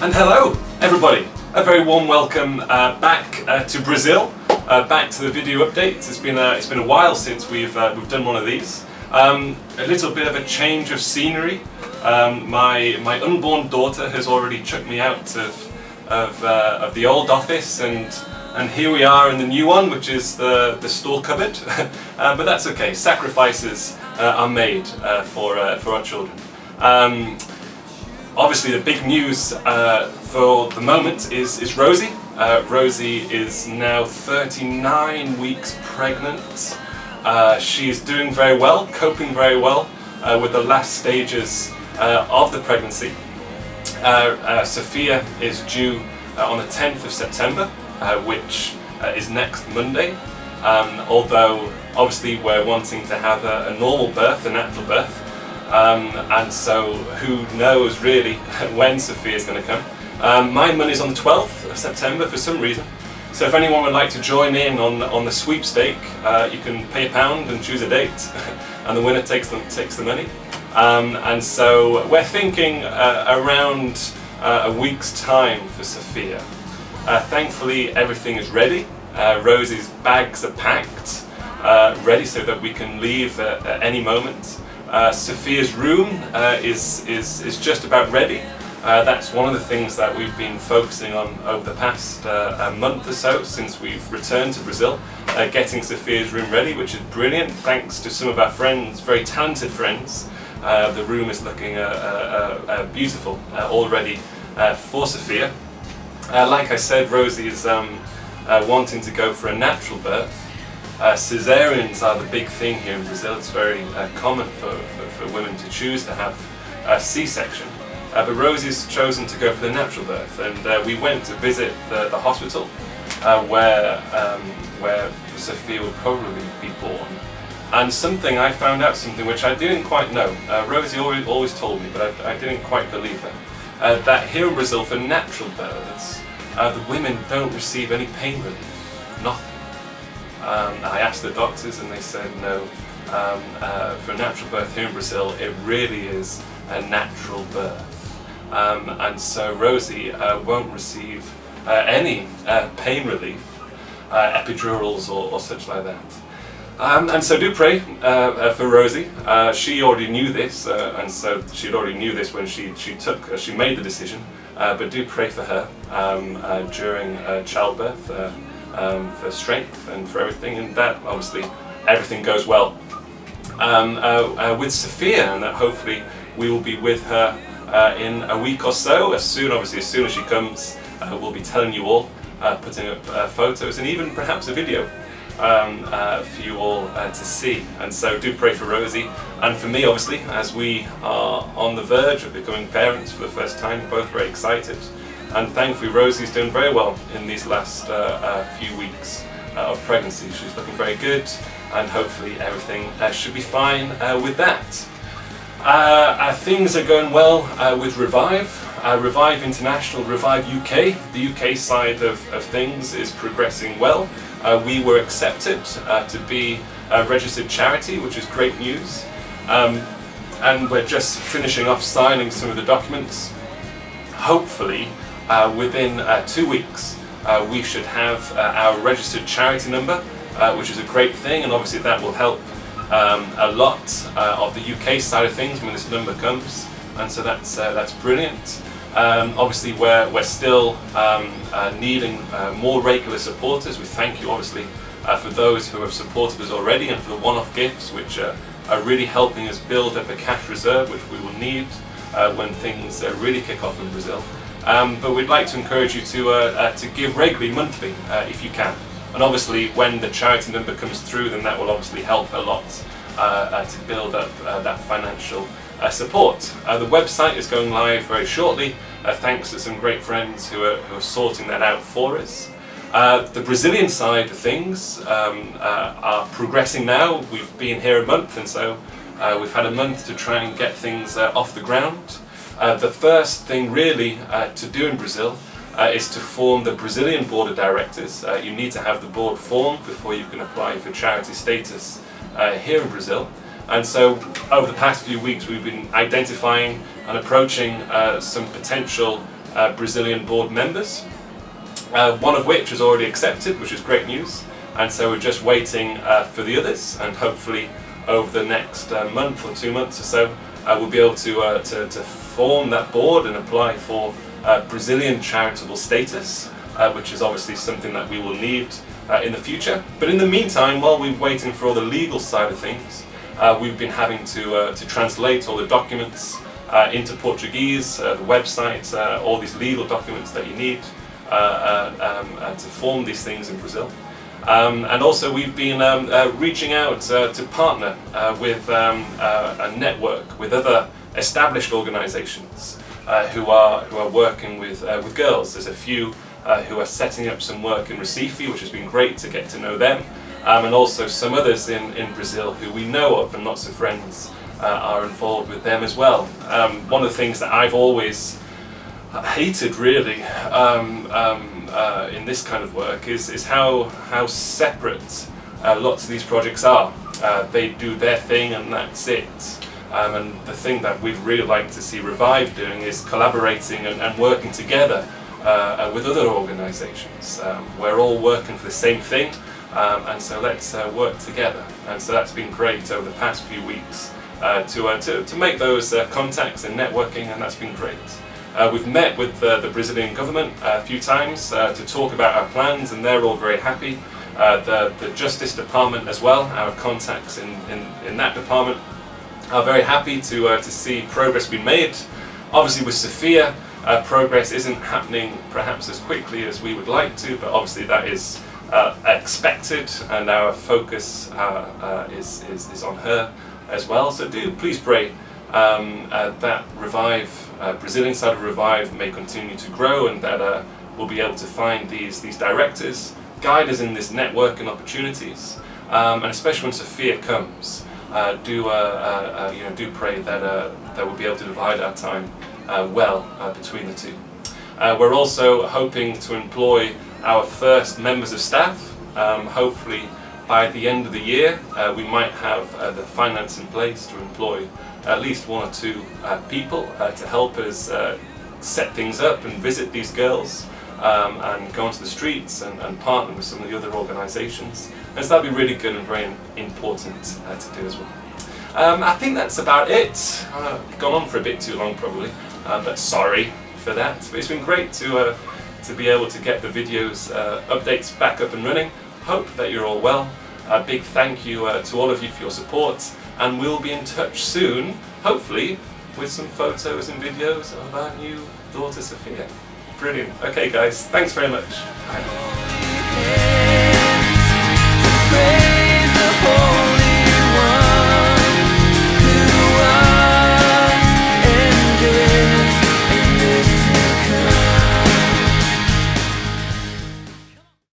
And hello everybody, a very warm welcome back to Brazil, back to the video updates. It's been a while since we've done one of these. A little bit of a change of scenery. My unborn daughter has already chucked me out of the old office, and here we are in the new one, which is the store cupboard. But that's okay. Sacrifices are made for our children. Obviously, the big news for the moment is Rosie. Rosie is now 39 weeks pregnant. She is doing very well, coping very well with the last stages of the pregnancy. Sophia is due on the 10th of September, which is next Monday. Although, obviously, we're wanting to have a normal birth, a natural birth. And so who knows really when Sophia's going to come. My money's on the 12th of September for some reason. So if anyone would like to join in on the sweepstake, you can pay £1 and choose a date, and the winner takes the money. And so we're thinking around a week's time for Sophia. Thankfully everything is ready. Rosie's bags are packed, ready so that we can leave at any moment. Sophia's room is just about ready. That's one of the things that we've been focusing on over the past month or so since we've returned to Brazil, getting Sophia's room ready, which is brilliant thanks to some of our friends, very talented friends. The room is looking beautiful already for Sophia. Like I said, Rosie is wanting to go for a natural birth. Caesareans are the big thing here in Brazil. It's very common for women to choose to have a C-section. But Rosie's chosen to go for the natural birth, and we went to visit the hospital where Sophia will probably be born. And something I found out, something which I didn't quite know. Rosie always told me, but I didn't quite believe her. That here in Brazil, for natural births, the women don't receive any pain relief. Nothing. I asked the doctors and they said no. For natural birth here in Brazil, it really is a natural birth. And so Rosie won't receive any pain relief, epidurals or such like that. And so do pray for Rosie. She already knew this, and so she already knew this when she made the decision. But do pray for her during childbirth, for strength and for everything, and that obviously everything goes well with Sophia, and that hopefully we will be with her in a week or so. As soon as she comes, we'll be telling you all, putting up photos and even perhaps a video for you all to see. And so do pray for Rosie and for me, obviously, as we are on the verge of becoming parents for the first time, both very excited. And thankfully Rosie's doing very well in these last few weeks of pregnancy. She's looking very good, and hopefully everything should be fine with that. Things are going well with Revive. Revive International, Revive UK. The UK side of things is progressing well. We were accepted to be a registered charity, which is great news. And we're just finishing off signing some of the documents. Hopefully, within 2 weeks, we should have our registered charity number, which is a great thing, and obviously that will help a lot of the UK side of things when this number comes, and so that's brilliant. Obviously, we're still needing more regular supporters. We thank you, obviously, for those who have supported us already, and for the one-off gifts, which are really helping us build up a cash reserve, which we will need when things really kick off in Brazil. But we'd like to encourage you to give regularly, monthly, if you can. And obviously, when the charity number comes through, then that will obviously help a lot to build up that financial support. The website is going live very shortly, thanks to some great friends who are sorting that out for us. The Brazilian side of things are progressing now. We've been here a month, and so we've had a month to try and get things off the ground. The first thing really to do in Brazil is to form the Brazilian Board of Directors. You need to have the board formed before you can apply for charity status here in Brazil. And so over the past few weeks we've been identifying and approaching some potential Brazilian board members, one of which is already accepted, which is great news, and so we're just waiting for the others, and hopefully over the next month or 2 months or so we'll be able to form that board and apply for Brazilian charitable status, which is obviously something that we will need in the future. But in the meantime, while we're waiting for all the legal side of things, we've been having to translate all the documents into Portuguese, the website, all these legal documents that you need to form these things in Brazil. And also we've been reaching out to partner with a network with other established organisations who are working with girls. There's a few who are setting up some work in Recife, which has been great to get to know them, and also some others in Brazil who we know of and lots of friends are involved with them as well. One of the things that I've always hated really in this kind of work is how separate lots of these projects are. They do their thing and that's it. And the thing that we'd really like to see Revive doing is collaborating and working together with other organisations. We're all working for the same thing, and so let's work together. And so that's been great over the past few weeks to make those contacts and networking, and that's been great. We've met with the Brazilian government a few times to talk about our plans, and they're all very happy. The Justice Department as well, our contacts in that department, are very happy to see progress being made. Obviously with Sophia, progress isn't happening perhaps as quickly as we would like to, but obviously that is expected, and our focus is on her as well. So do please pray that Revive, Brazilian side of Revive, may continue to grow, and that we'll be able to find these directors, guide us in this network and opportunities, and especially when Sophia comes, do pray that we'll be able to divide our time well between the two. We're also hoping to employ our first members of staff. Hopefully by the end of the year we might have the finance in place to employ at least 1 or 2 people to help us set things up and visit these girls and go onto the streets and partner with some of the other organisations. And so that'll be really good and very important to do as well. I think that's about it. I've gone on for a bit too long probably, but sorry for that. But it's been great to be able to get the videos updates back up and running. Hope that you're all well. A big thank you to all of you for your support, and we'll be in touch soon, hopefully with some photos and videos of our new daughter Sophia. Brilliant. Okay guys, thanks very much. Bye.